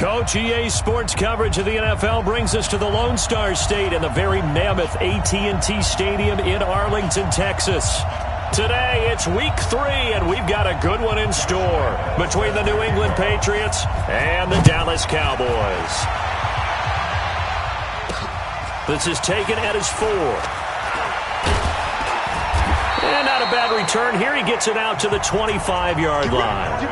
Coach, EA Sports coverage of the NFL brings us to the Lone Star State and the very mammoth AT&T Stadium in Arlington, Texas. Today, it's week 3, and we've got a good one in store between the New England Patriots and the Dallas Cowboys. This is taken at his 4. And not a bad return here. He gets it out to the 25-yard line.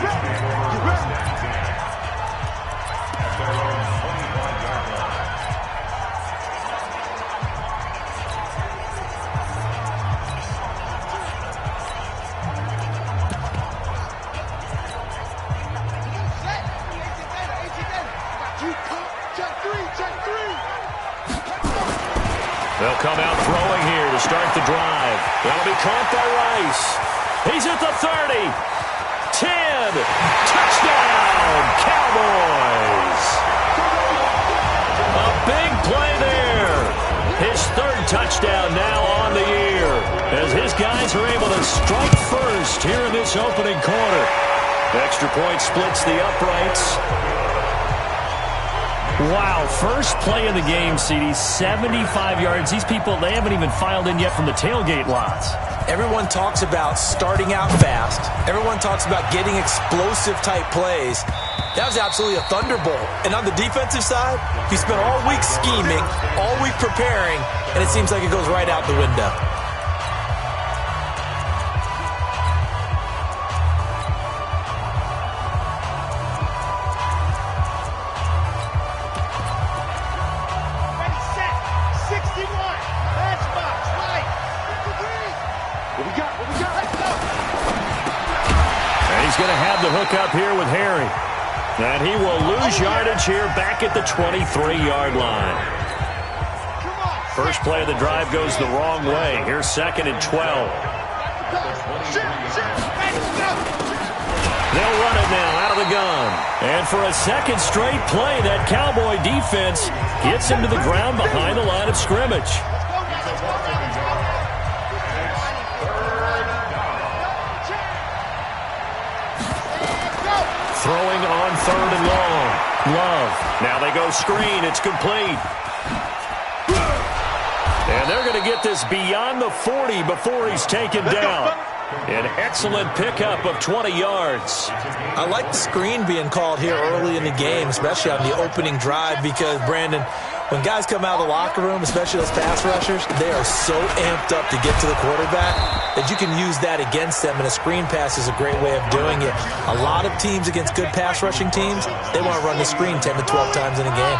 They'll come out throwing here to start the drive. That'll be caught by Rice. He's at the 30. 10. Touchdown, Cowboys. A big play there. His 3rd touchdown now on the year as his guys are able to strike first here in this opening quarter. Extra point splits the uprights. Wow, first play of the game, CD, 75 yards. These people, they haven't even filed in yet from the tailgate lots. Everyone talks about starting out fast. Everyone talks about getting explosive-type plays. That was absolutely a thunderbolt. And on the defensive side, he spent all week scheming, all week preparing, and it seems like it goes right out the window. He's going to have the hook up here with Harry. And he will lose yardage here back at the 23-yard line. First play of the drive goes the wrong way. Here's 2nd and 12. They'll run it now out of the gun. And for a second straight play, that Cowboy defense gets him to the ground behind the line of scrimmage. Throwing on 3rd and long. Love. Now they go screen. It's complete. And they're going to get this beyond the 40 before he's taken down. An excellent pickup of 20 yards. I like the screen being called here early in the game, especially on the opening drive, because, Brandon, when guys come out of the locker room, especially those pass rushers, they are so amped up to get to the quarterback that you can use that against them, and a screen pass is a great way of doing it. A lot of teams against good pass rushing teams, they want to run the screen 10 to 12 times in a game.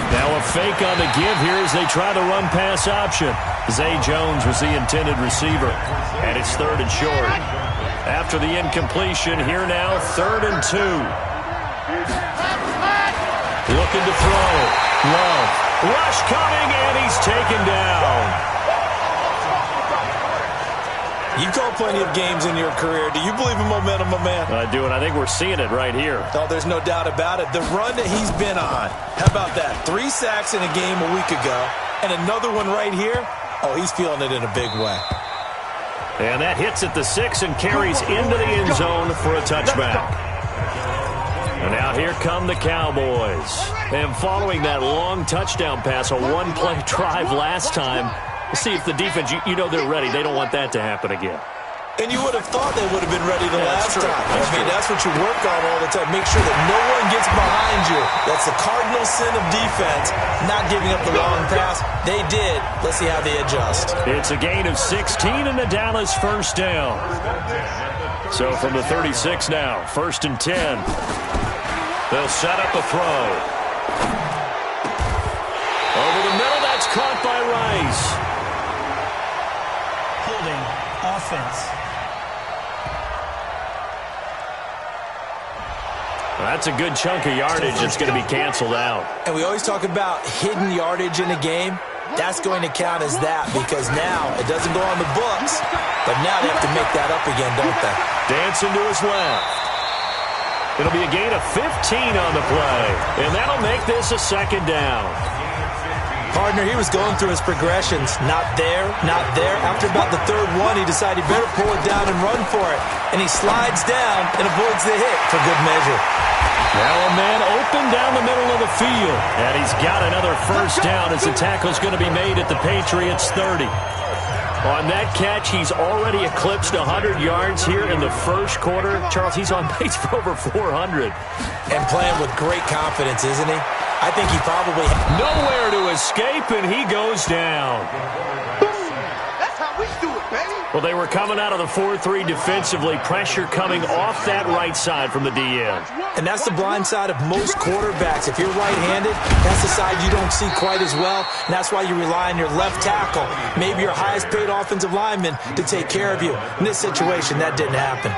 Now a fake on the give here as they try the run-pass option. Zay Jones was the intended receiver, and it's 3rd and short. After the incompletion, here now, 3rd and 2. Looking to throw. Love. Rush coming, and he's taken down. You've called plenty of games in your career. Do you believe in momentum, my man? I do, and I think we're seeing it right here. Oh, there's no doubt about it. The run that he's been on, how about that? 3 sacks in a game a week ago, and another one right here. Oh, he's feeling it in a big way. And that hits at the 6 and carries into the end zone for a touchback. And now here come the Cowboys. And following that long touchdown pass, a one-play drive last time, we'll see if the defense, you know they're ready. They don't want that to happen again. And you would have thought they would have been ready the last time. That's what you work on all the time. Make sure that no one gets behind you. That's the cardinal sin of defense, not giving up the long pass. They did. Let's see how they adjust. It's a gain of 16 and the Dallas first down. So from the 36 now, 1st and 10. They'll set up a throw. Over the middle, that's caught by Rice. Holding offense. That's a good chunk of yardage that's going to be canceled out. And we always talk about hidden yardage in a game. That's going to count as that because now it doesn't go on the books, but now they have to make that up again, don't they? Dancing to his left. It'll be a gain of 15 on the play, and that'll make this a 2nd down. Partner, he was going through his progressions. Not there, not there. After about the third one, he decided he better pull it down and run for it. And he slides down and avoids the hit for good measure. Now a man open down the middle of the field. And he's got another first down as the tackle's going to be made at the Patriots' 30. On that catch, he's already eclipsed 100 yards here in the first quarter. Charles, he's on pace for over 400. And playing with great confidence, isn't he? I think he probably... Nowhere to escape, and he goes down. That's how we do it, baby. Well, they were coming out of the 4-3 defensively. Pressure coming off that right side from the DN. And that's the blind side of most quarterbacks. If you're right-handed, that's the side you don't see quite as well. And that's why you rely on your left tackle, maybe your highest-paid offensive lineman, to take care of you. In this situation, that didn't happen.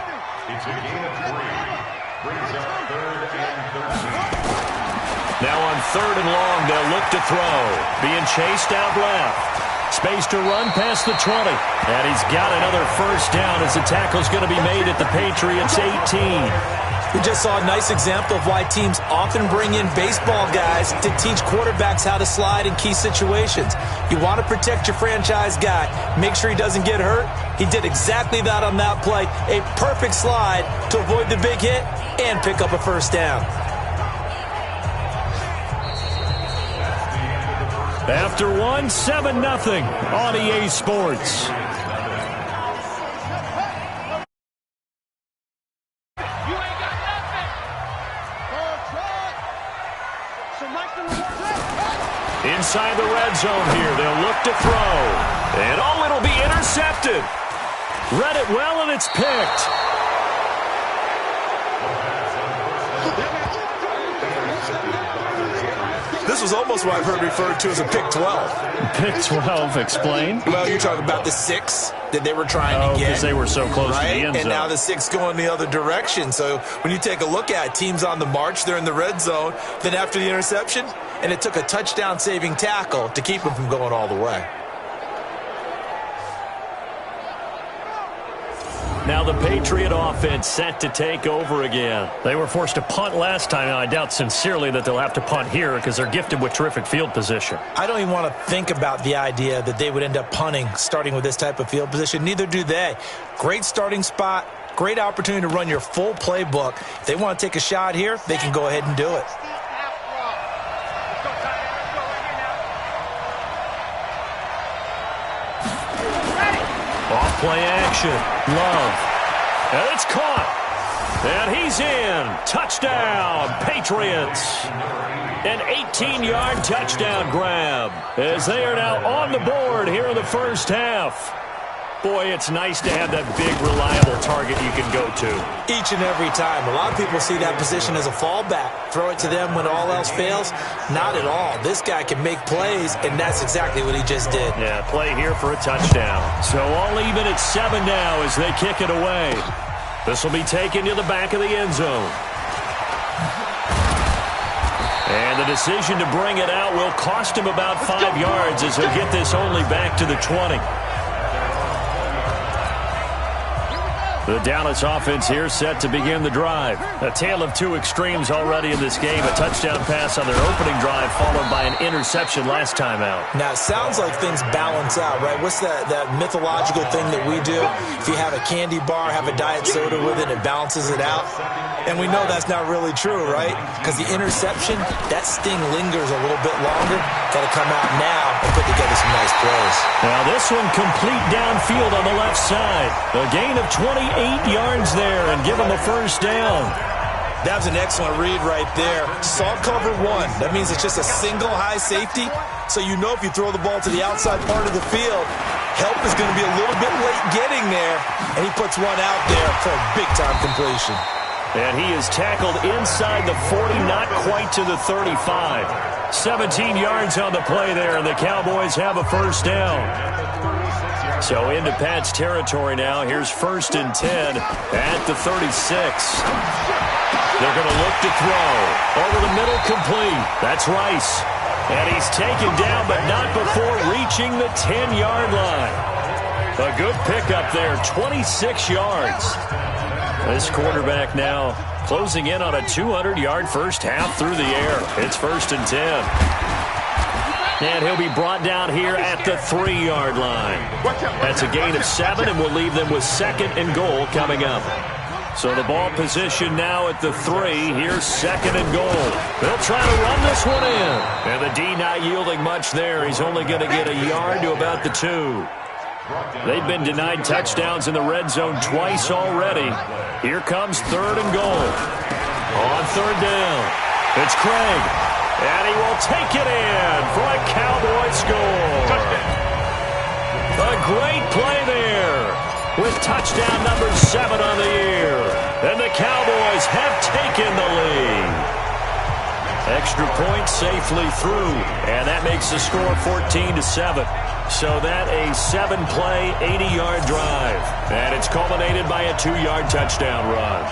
Now on 3rd and long, they'll look to throw. Being chased out left. Space to run past the 20. And he's got another first down as the tackle's going to be made at the Patriots' 18. We just saw a nice example of why teams often bring in baseball guys to teach quarterbacks how to slide in key situations. You want to protect your franchise guy. Make sure he doesn't get hurt. He did exactly that on that play. A perfect slide to avoid the big hit and pick up a first down. After one, 7-0 on EA Sports. Inside the red zone here, they'll look to throw. And oh, it'll be intercepted. Read it well, and it's picked. This was almost what I've heard referred to as a pick 12. Pick 12, explain. Well, you're talking about the 6 that they were trying to get. Because they were so close to the end zone. And now the 6 going the other direction. So when you take a look at it, teams on the march, they're in the red zone. Then after the interception, and it took a touchdown-saving tackle to keep them from going all the way. Now the Patriot offense set to take over again. They were forced to punt last time, and I doubt sincerely that they'll have to punt here because they're gifted with terrific field position. I don't even want to think about the idea that they would end up punting starting with this type of field position. Neither do they. Great starting spot, great opportunity to run your full playbook. If they want to take a shot here, they can go ahead and do it. Off-play action. Love. And it's caught. And he's in. Touchdown, Patriots. An 18-yard touchdown grab as they are now on the board here in the first half. Boy, it's nice to have that big, reliable target you can go to. Each and every time. A lot of people see that position as a fallback. Throw it to them when all else fails. Not at all. This guy can make plays, and that's exactly what he just did. Yeah, play here for a touchdown. So all even at 7 now as they kick it away. This will be taken to the back of the end zone. And the decision to bring it out will cost him about 5 yards as he'll get this only back to the 20. The Dallas offense here set to begin the drive. A tale of two extremes already in this game. A touchdown pass on their opening drive followed by an interception last time out. Now, it sounds like things balance out, right? What's that mythological thing that we do? If you have a candy bar, have a diet soda with it, it balances it out. And we know that's not really true, right? Because the interception, that sting lingers a little bit longer. Got to come out now and put together some nice plays. Now this one complete downfield on the left side. A gain of 28 yards there and give him a first down. That was an excellent read right there. Saw cover 1. That means it's just a single high safety. So you know if you throw the ball to the outside part of the field, help is going to be a little bit late getting there. And he puts one out there for a big-time completion. And he is tackled inside the 40, not quite to the 35. 17 yards on the play there, and the Cowboys have a first down. So into Pat's territory now. Here's 1st and 10 at the 36. They're going to look to throw. Over the middle, complete. That's Rice. And he's taken down, but not before reaching the 10-yard line. A good pickup there, 26 yards. This quarterback now closing in on a 200-yard first half through the air. It's 1st and 10. And he'll be brought down here at the 3-yard line. That's a gain of 7, and we'll leave them with 2nd and goal coming up. So the ball position now at the 3. Here's 2nd and goal. They'll try to run this one in. And the D not yielding much there. He's only going to get a yard to about the 2. They've been denied touchdowns in the red zone twice already. Here comes 3rd and goal. On 3rd down, it's Craig. And he will take it in for a Cowboy score. A great play there with touchdown number 7 on the year. And the Cowboys have taken the lead. Extra point safely through, and that makes the score 14-7. So that a 7-play, 80-yard drive. And it's culminated by a 2-yard touchdown run.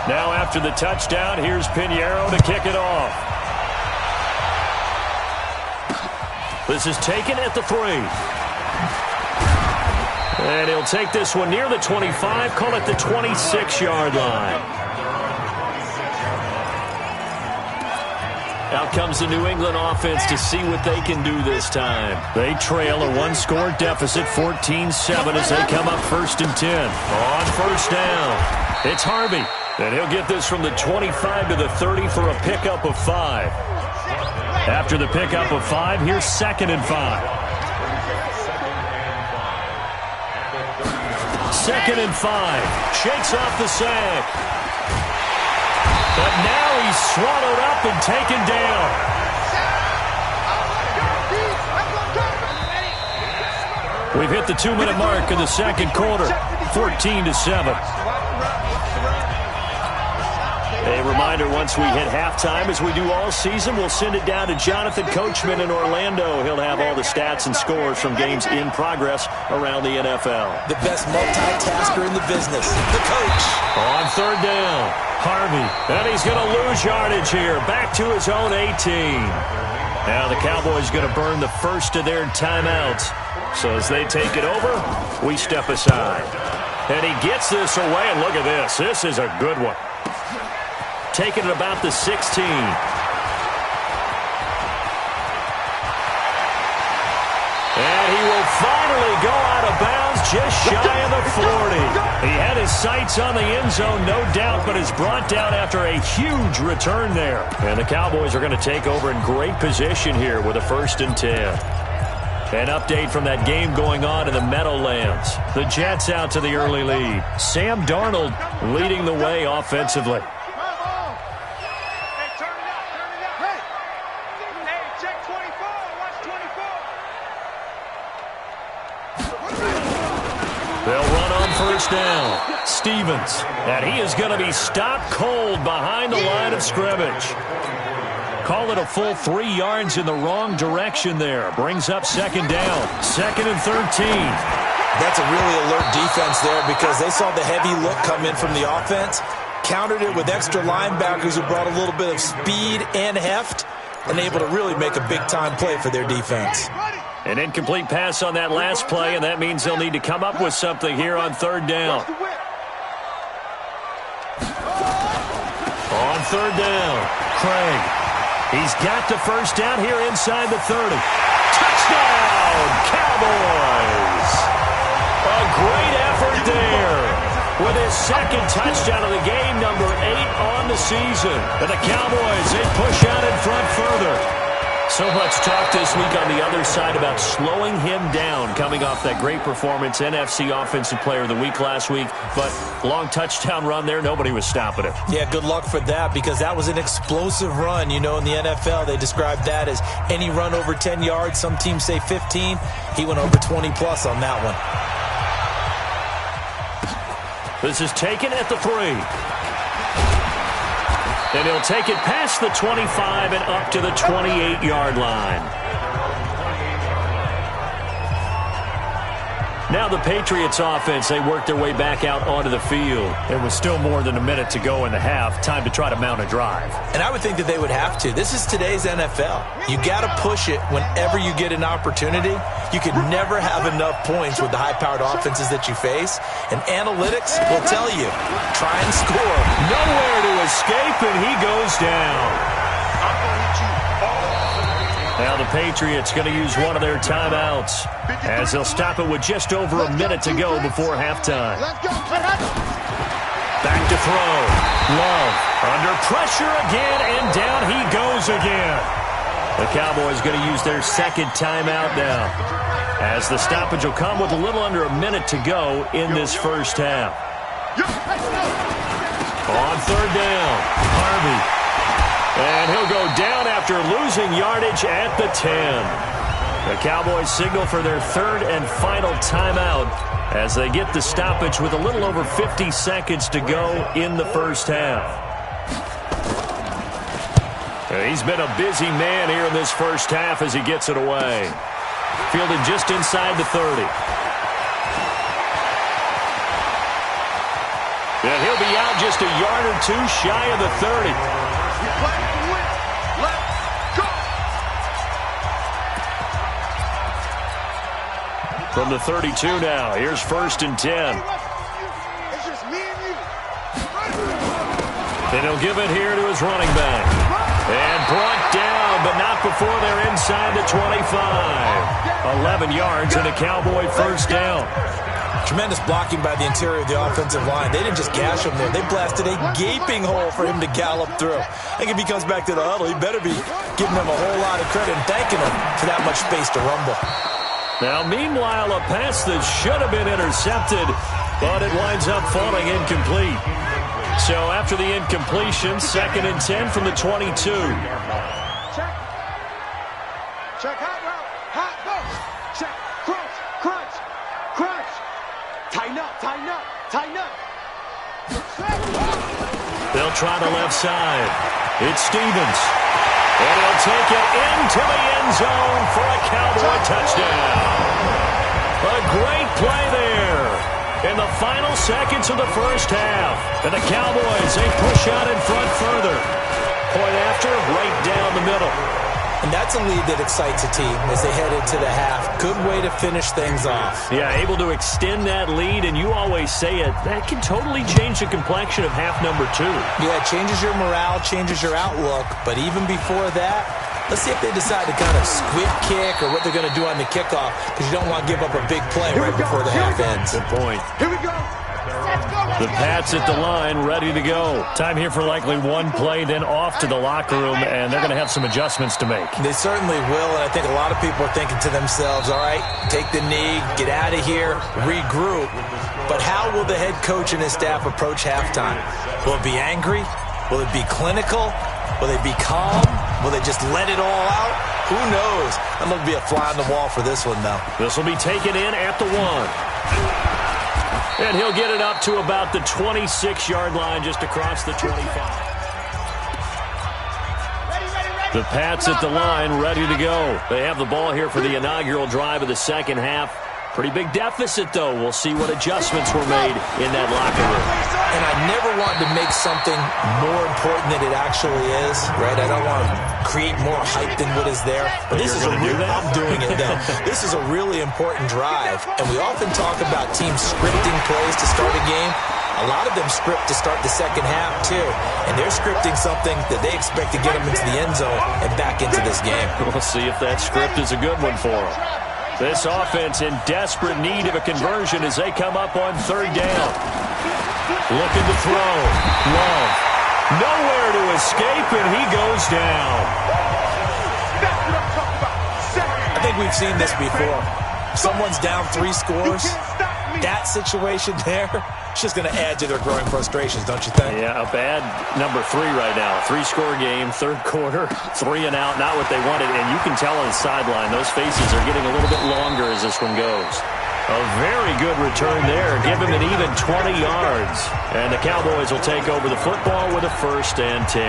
Now after the touchdown, here's Pinheiro to kick it off. This is taken at the 3. And he'll take this one near the 25, call it the 26-yard line. Out comes the New England offense to see what they can do this time. They trail a 1-score deficit, 14-7, as they come up 1st and 10. On 1st down, it's Harvey. And he'll get this from the 25 to the 30 for a pickup of 5. After the pickup of 5, here's 2nd and 5. 2nd and 5. Shakes off the sack. But now he's swallowed up and taken down. We've hit the 2-minute mark in the 2nd quarter. 14-7. A reminder, once we hit halftime, as we do all season, we'll send it down to Jonathan Coachman in Orlando. He'll have all the stats and scores from games in progress around the NFL. The best multitasker in the business, the coach. On 3rd down, Harvey. And he's going to lose yardage here, back to his own 18. Now the Cowboys going to burn the first of their timeouts. So as they take it over, we step aside. And he gets this away, and look at this. This is a good one. Taking it about the 16. And he will finally go out of bounds just shy of the 40. He had his sights on the end zone, no doubt, but is brought down after a huge return there. And the Cowboys are going to take over in great position here with a 1st and 10. An update from that game going on in the Meadowlands. The Jets out to the early lead. Sam Darnold leading the way offensively. They'll run on 1st down. Stevens. And he is going to be stopped cold behind the line of scrimmage. Call it a full 3 yards in the wrong direction there. Brings up 2nd down. 2nd and 13. That's a really alert defense there because they saw the heavy look come in from the offense, countered it with extra linebackers who brought a little bit of speed and heft, and able to really make a big-time play for their defense. An incomplete pass on that last play, and that means they'll need to come up with something here on 3rd down. On 3rd down, Craig. He's got the 1st down here inside the 30. Touchdown, Cowboys! A great effort there with his 2nd touchdown of the game, number 8 on the season. And the Cowboys, they push out in front further. So much talk this week on the other side about slowing him down coming off that great performance, NFC Offensive Player of the Week last week. But long touchdown run there, nobody was stopping him. Yeah, good luck for that because that was an explosive run. You know, in the NFL, they describe that as any run over 10 yards. Some teams say 15. He went over 20-plus on that one. This is taken at the 3. And he'll take it past the 25 and up to the 28-yard line. Now the Patriots offense, they work their way back out onto the field. It was still more than a minute to go in the half. Time to try to mount a drive. And I would think that they would have to. This is today's NFL. You got to push it whenever you get an opportunity. You can never have enough points with the high-powered offenses that you face. And analytics will tell you, try and score. Nowhere to escape, and he goes down. Now the Patriots going to use one of their timeouts as they'll stop it with just over a minute to go before halftime. Back to throw. Love under pressure again, and down he goes again. The Cowboys going to use their second timeout now as the stoppage will come with a little under a minute to go in this first half. On third down, Harvey. And he'll go down after losing yardage at the 10. The Cowboys signal for their third and final timeout as they get the stoppage with a little over 50 seconds to go in the first half. He's been a busy man here in this first half as he gets it away. Fielded just inside the 30. And he'll be out just a yard or two shy of the 30. From the 32 now, here's first and 10. And he'll give it here to his running back. And brought down, but not before they're inside the 25. 11 yards and a Cowboy first down. Tremendous blocking by the interior of the offensive line. They didn't just gash him there. They blasted a gaping hole for him to gallop through. I think if he comes back to the huddle, he better be giving them a whole lot of credit and thanking him for that much space to rumble. Now, meanwhile, a pass that should have been intercepted, but it winds up falling incomplete. So after the incompletion, second and 10 from the 22. Check hot route. Hot go. Check. Crunch. Crunch. Crunch. Tighten up. Tighten up. Tighten up. They'll try the left side. It's Stevens. And he'll take it into the end zone for a Cowboy touchdown. A great play there in the final seconds of the first half. And the Cowboys, they push out in front further. Point after, right down the middle. And that's a lead that excites a team as they head into the half. Good way to finish things off. Yeah, able to extend that lead, and you always say it, that can totally change the complexion of half number 2. Yeah, it changes your morale, changes your outlook. But even before that, let's see if they decide to kind of squib kick or what they're going to do on the kickoff, because you don't want to give up a big play right before the half ends. Good point. Here we go. The Pats at the line, ready to go. Time here for likely one play, then off to the locker room, and they're going to have some adjustments to make. They certainly will, and I think a lot of people are thinking to themselves, all right, take the knee, get out of here, regroup. But how will the head coach and his staff approach halftime? Will it be angry? Will it be clinical? Will they be calm? Will they just let it all out? Who knows? I'm going to be a fly on the wall for this one, though. This will be taken in at the 1. And he'll get it up to about the 26-yard line, just across the 25. The Pats at the line, ready to go. They have the ball here for the inaugural drive of the second half. Pretty big deficit, though. We'll see what adjustments were made in that locker room. And I never wanted to make something more important than it actually is, right? I don't want to create more hype than what is there. But this is a real, I'm doing it, though. This is a really important drive. And we often talk about teams scripting plays to start a game. A lot of them script to start the second half, too. And they're scripting something that they expect to get them into the end zone and back into this game. We'll see if that script is a good one for them. This offense in desperate need of a conversion as they come up on third down. Looking to throw. Love. Nowhere to escape, and he goes down. I think we've seen this before. If someone's down 3 scores, that situation there, it's just going to add to their growing frustrations, don't you think? Yeah, a bad number 3 right now. 3-score game, third quarter, 3 and out, not what they wanted. And you can tell on the sideline, those faces are getting a little bit longer as this one goes. A very good return there. Give him an even 20 yards. And the Cowboys will take over the football with a first and 10.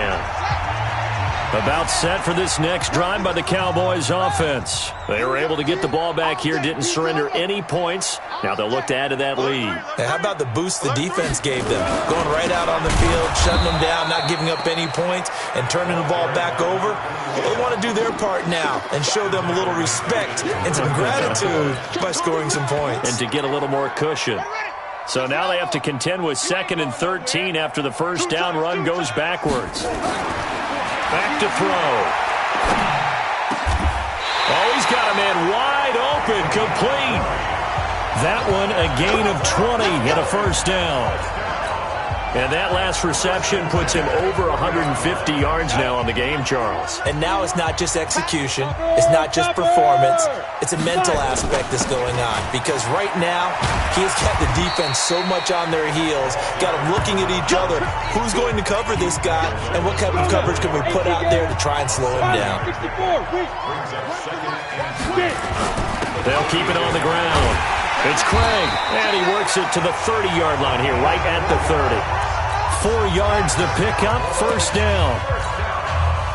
About set for this next drive by the Cowboys offense. They were able to get the ball back here, didn't surrender any points. Now they'll look to add to that lead. Hey, how about the boost the defense gave them? Going right out on the field, shutting them down, not giving up any points, and turning the ball back over. They want to do their part now and show them a little respect and some gratitude by scoring some points. And to get a little more cushion. So now they have to contend with 2nd and 13 after the first down run goes backwards. Back to throw. Oh, he's got a man wide open, complete. That one a gain of 20 and a first down. And that last reception puts him over 150 yards now on the game, Charles. And now it's not just execution. It's not just performance. It's a mental aspect that's going on. Because right now, he has got the defense so much on their heels, got them looking at each other. Who's going to cover this guy, and what type of coverage can we put out there to try and slow him down? They'll keep it on the ground. It's Craig, and he works it to the 30-yard line here, right at the 30. 4 yards the pickup, first down.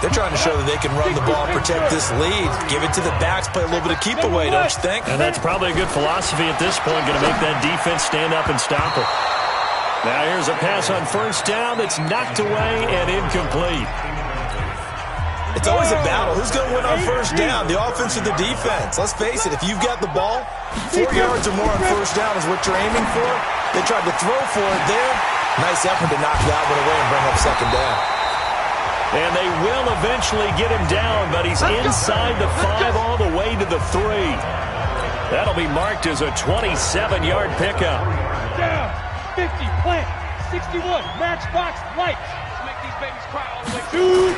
They're trying to show that they can run the ball, protect this lead, give it to the backs, play a little bit of keep away, don't you think? And that's probably a good philosophy at this point, going to make that defense stand up and stop it. Now here's a pass on first down that's knocked away and incomplete. It's always a battle. Who's going to win on first down, the offense or the defense? Let's face it, if you've got the ball, 4 yards or more on first down is what you're aiming for. They tried to throw for it there. Nice effort to knock that one away and bring up second down. And they will eventually get him down, but he's inside the 5 all the way to the 3. That'll be marked as a 27-yard pickup. Down, 50, plant, 61, matchbox, lights. Let's make these babies cry all the way through.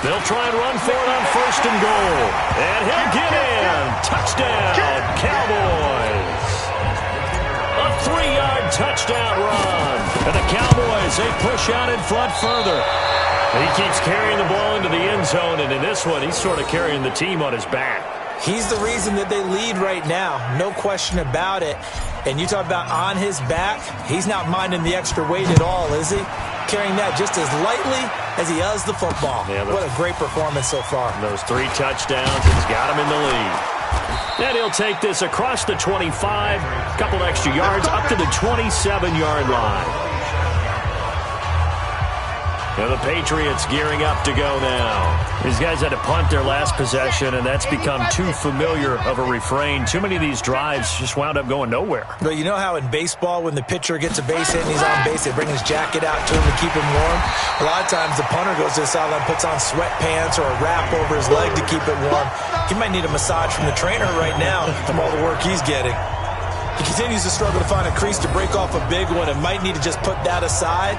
They'll try and run for it on first and goal. And he'll get in. Touchdown, Cowboys. A 3-yard touchdown run. And the Cowboys, they push out in front further. He keeps carrying the ball into the end zone, and in this one, he's sort of carrying the team on his back. He's the reason that they lead right now, no question about it. And you talk about on his back, he's not minding the extra weight at all, is he? Carrying that just as lightly as he does the football. Yeah, what a great performance so far. Those 3 touchdowns, he's got him in the lead. And he'll take this across the 25, a couple extra yards, up to the 27-yard line. And the Patriots gearing up to go now. These guys had to punt their last possession, and that's become too familiar of a refrain. Too many of these drives just wound up going nowhere. Well, you know how in baseball, when the pitcher gets a base hit and he's on base, they bring his jacket out to him to keep him warm? A lot of times the punter goes to the sideline, puts on sweatpants or a wrap over his leg to keep it warm. He might need a massage from the trainer right now from all the work he's getting. He continues to struggle to find a crease to break off a big one and might need to just put that aside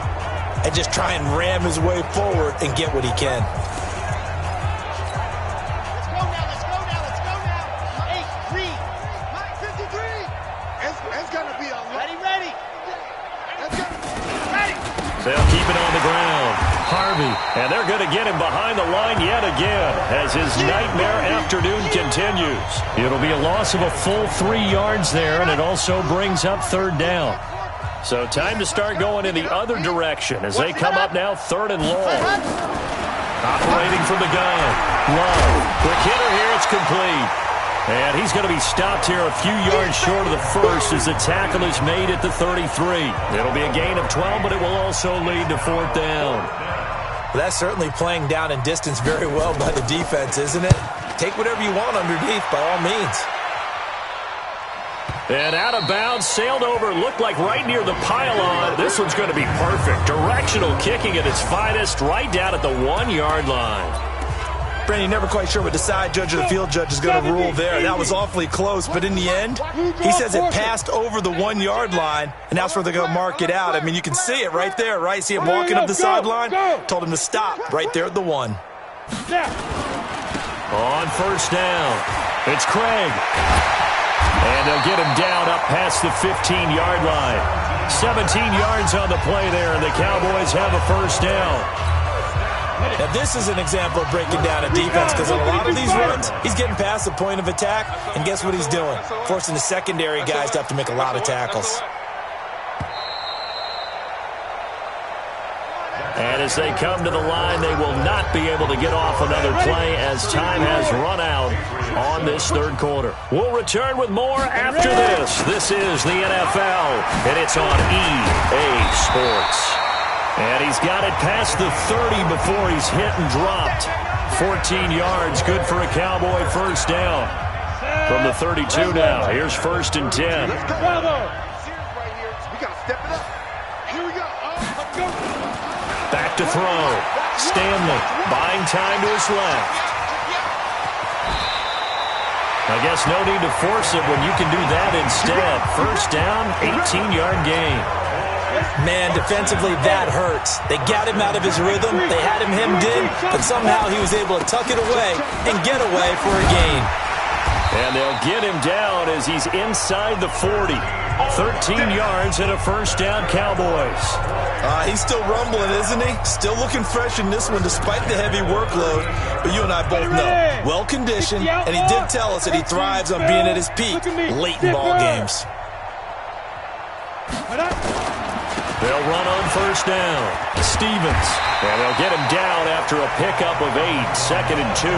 and just try and ram his way forward and get what he can. Let's go now. 8, read. 53. It's going to be a ready. Ready. They'll keep it on the ground. Harvey, and they're going to get him behind the line yet again as his nightmare afternoon continues. It'll be a loss of a full 3 yards there, and it also brings up third down. So time to start going in the other direction as they come up now 3rd and long. Operating from the gun. Love. Quick hitter here. It's complete. And he's going to be stopped here a few yards short of the first as the tackle is made at the 33. It'll be a gain of 12, but it will also lead to 4th down. Well, that's certainly playing down in distance very well by the defense, isn't it? Take whatever you want underneath by all means. And out of bounds, sailed over, looked like right near the pylon. This one's going to be perfect. Directional kicking at its finest, right down at the 1-yard line. Brandon, you're never quite sure what the side judge or the field judge is going to rule there. That was awfully close, but in the end, he says it passed over the 1-yard line, and that's where they're going to mark it out. I mean, you can see it right there, right? See him walking up the sideline? Told him to stop right there at the 1. On first down, it's Craig. And they'll get him down up past the 15-yard line. 17 yards on the play there, and the Cowboys have a first down. Now, this is an example of breaking down a defense because in a lot of these runs, he's getting past the point of attack, and guess what he's doing? Forcing the secondary guys to have to make a lot of tackles. And as they come to the line, they will not be able to get off another play as time has run out on this third quarter. We'll return with more after this. This is the NFL, and it's on EA Sports. And he's got it past the 30 before he's hit and dropped. 14 yards, good for a Cowboy first down. From the 32 now, here's 1st and 10. Let's go. We got to step it up. Here we go. Let's go. Back to throw. Stanley buying time to his left. I guess no need to force it when you can do that instead. First down, 18-yard gain. Man, defensively, that hurts. They got him out of his rhythm. They had him hemmed in, but somehow he was able to tuck it away and get away for a gain. And they'll get him down as he's inside the 40. 13 yards and a first down, Cowboys. He's still rumbling, isn't he? Still looking fresh in this one despite the heavy workload. But you and I both know, well-conditioned, and he did tell us that he thrives on being at his peak late in ball games. They'll run on first down. Stevens. And they'll get him down after a pickup of 8. 2nd and 2.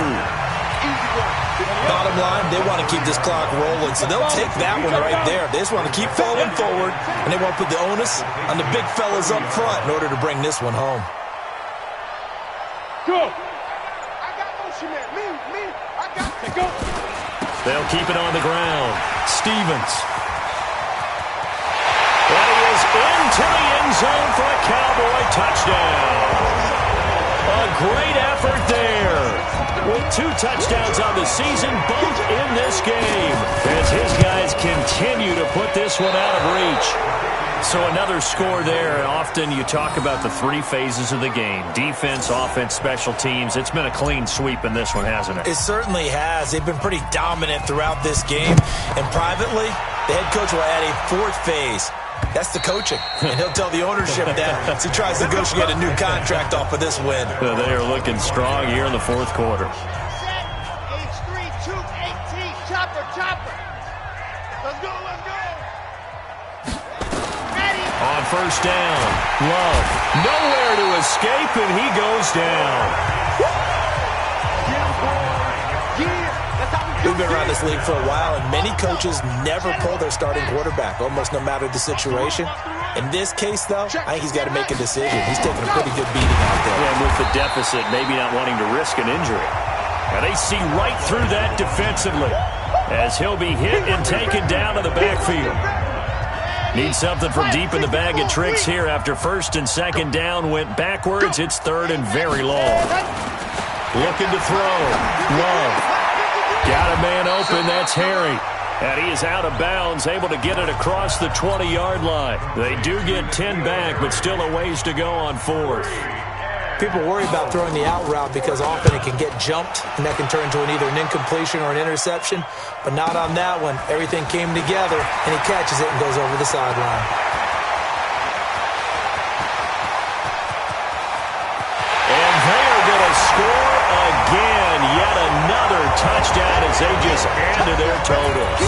Bottom line, they want to keep this clock rolling, so they'll take that one right there. They just want to keep falling forward, and they won't put the onus on the big fellas up front in order to bring this one home. Go. I got motion man. Me. I got it. Go. They'll keep it on the ground. Stevens. And he is into the end zone for a Cowboy touchdown. A great effort there. With 2 touchdowns on the season, both in this game, as his guys continue to put this one out of reach. So another score there, and often you talk about the 3 phases of the game: defense, offense, special teams. It's been a clean sweep in this one, hasn't it? It certainly has. They've been pretty dominant throughout this game, and privately, the head coach will add a 4th phase. That's the coaching, and he'll tell the ownership that as he tries to negotiate a new contract off of this win. They are looking strong here in the 4th quarter. H3, 218, chopper. Let's go. Ready. On first down, Love. Nowhere to escape, and he goes down. We've been around this league for a while, and many coaches never pull their starting quarterback, almost no matter the situation. In this case, though, I think he's got to make a decision. He's taking a pretty good beating out there. Yeah, and with the deficit, maybe not wanting to risk an injury. And they see right through that defensively as he'll be hit and taken down to the backfield. Need something from deep in the bag of tricks here after 1st and 2nd down went backwards. It's 3rd and very long. Looking to throw. Love. Got a man open, that's Harry. And he is out of bounds, able to get it across the 20-yard line. They do get 10 back, but still a ways to go on 4th. People worry about throwing the out route because often it can get jumped, and that can turn into either an incompletion or an interception. But not on that one. Everything came together, and he catches it and goes over the sideline. And they are going to score again. Yet another touchdown as they just add to their totals.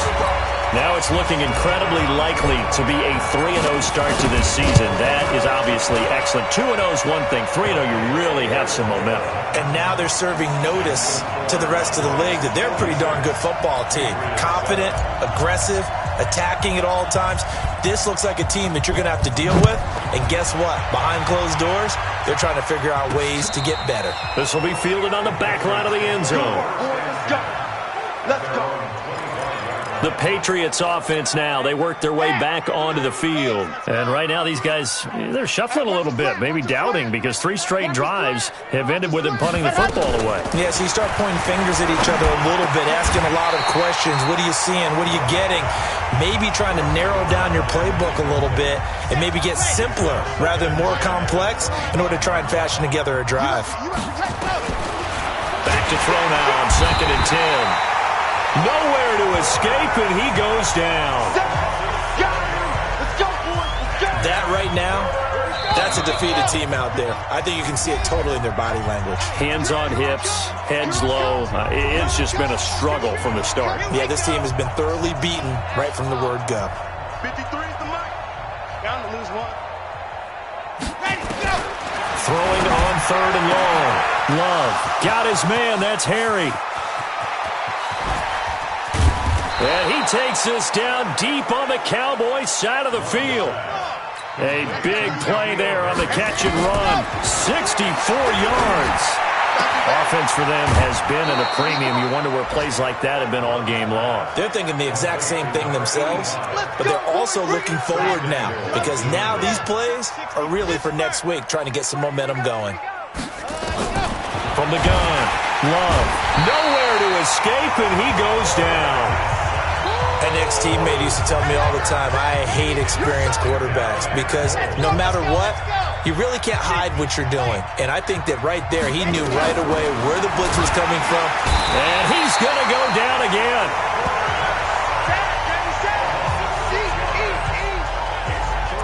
Now it's looking incredibly likely to be a 3-0 start to this season. That is obviously excellent. 2-0 is one thing. 3-0, you really have some momentum. And now they're serving notice to the rest of the league that they're a pretty darn good football team. Confident, aggressive, attacking at all times. This looks like a team that you're going to have to deal with. And guess what? Behind closed doors, they're trying to figure out ways to get better. This will be fielded on the back line of the end zone. Let's go. The Patriots offense now, they work their way back onto the field. And right now these guys, they're shuffling a little bit, maybe doubting, because 3 straight drives have ended with them punting the football away. Yeah, so you start pointing fingers at each other a little bit, asking a lot of questions. What are you seeing? What are you getting? Maybe trying to narrow down your playbook a little bit and maybe get simpler rather than more complex in order to try and fashion together a drive. Back to throw now on 2nd and 10. Nowhere to escape, and he goes down. That right now, that's a defeated team out there. I think you can see it totally in their body language. Hands on hips, heads low. It's just been a struggle from the start. Yeah, this team has been thoroughly beaten right from the word go. 53 is the mark. Bound to lose one. Ready, go. Throwing on 3rd and long. Love got his man. That's Harry. And he takes this down deep on the Cowboys side of the field. A big play there on the catch and run. 64 yards. Offense for them has been at a premium. You wonder where plays like that have been all game long. They're thinking the exact same thing themselves, but they're also looking forward now because now these plays are really for next week, trying to get some momentum going. From the gun, Love. Nowhere to escape, and he goes down. An ex-teammate used to tell me all the time, I hate experienced quarterbacks because no matter what, you really can't hide what you're doing. And I think that right there, he knew right away where the blitz was coming from. And he's going to go down again.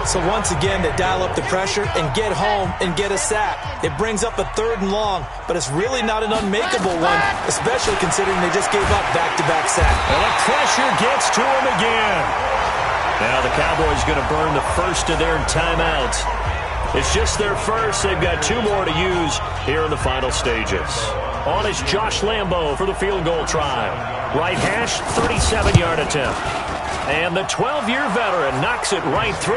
So once again, they dial up the pressure and get home and get a sack. It brings up a 3rd and long, but it's really not an unmakeable one, especially considering they just gave up back-to-back sack. And the pressure gets to him again. Now the Cowboys going to burn the first of their timeouts. It's just their first. They've got 2 more to use here in the final stages. On is Josh Lambo for the field goal try. Right hash, 37-yard attempt. And the 12-year veteran knocks it right through.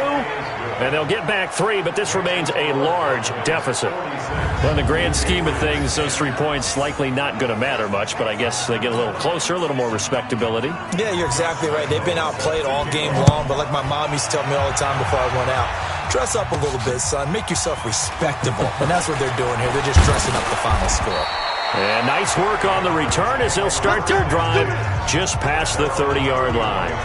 And they'll get back 3, but this remains a large deficit. Well, in the grand scheme of things, those 3 points likely not going to matter much, but I guess they get a little closer, a little more respectability. Yeah, you're exactly right. They've been outplayed all game long, but like my mom used to tell me all the time before I went out, dress up a little bit, son. Make yourself respectable. And that's what they're doing here. They're just dressing up the final score. And nice work on the return as they'll start their drive just past the 30-yard line.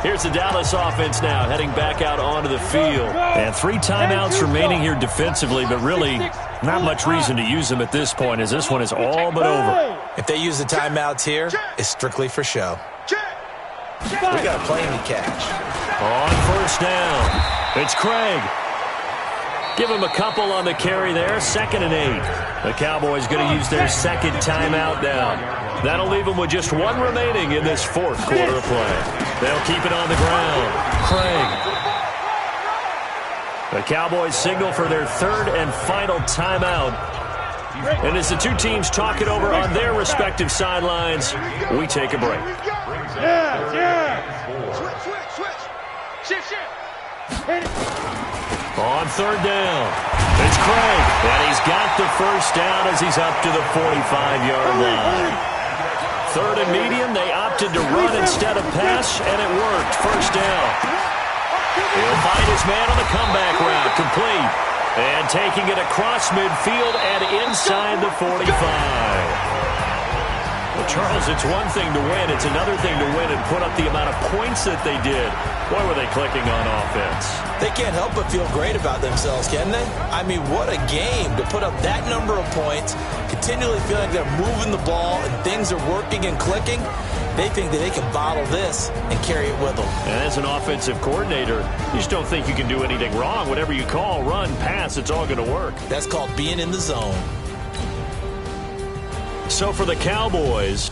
Here's the Dallas offense now, heading back out onto the field. And 3 timeouts remaining here defensively, but really not much reason to use them at this point, as this one is all but over. If they use the timeouts here, it's strictly for show. We got a plane to catch. On 1st down, it's Craig. Give him a couple on the carry there, 2nd and 8. The Cowboys going to use their 2nd timeout now. That'll leave them with just 1 remaining in this 4th quarter of play. They'll keep it on the ground. Craig. The Cowboys signal for their 3rd and final timeout. And as the 2 teams talk it over on their respective sidelines, we take a break. Shift. On 3rd down, it's Craig. And he's got the 1st down as he's up to the 45-yard line. 3rd and medium, they opted to run instead of pass, and it worked. 1st down. He'll find his man on the comeback route, complete. And taking it across midfield and inside the 45. Well, Charles, it's one thing to win. It's another thing to win and put up the amount of points that they did. Boy, were they clicking on offense. They can't help but feel great about themselves, can they? I mean, what a game to put up that number of points, continually feeling like they're moving the ball and things are working and clicking. They think that they can bottle this and carry it with them. And as an offensive coordinator, you just don't think you can do anything wrong. Whatever you call, run, pass, it's all going to work. That's called being in the zone. So for the Cowboys,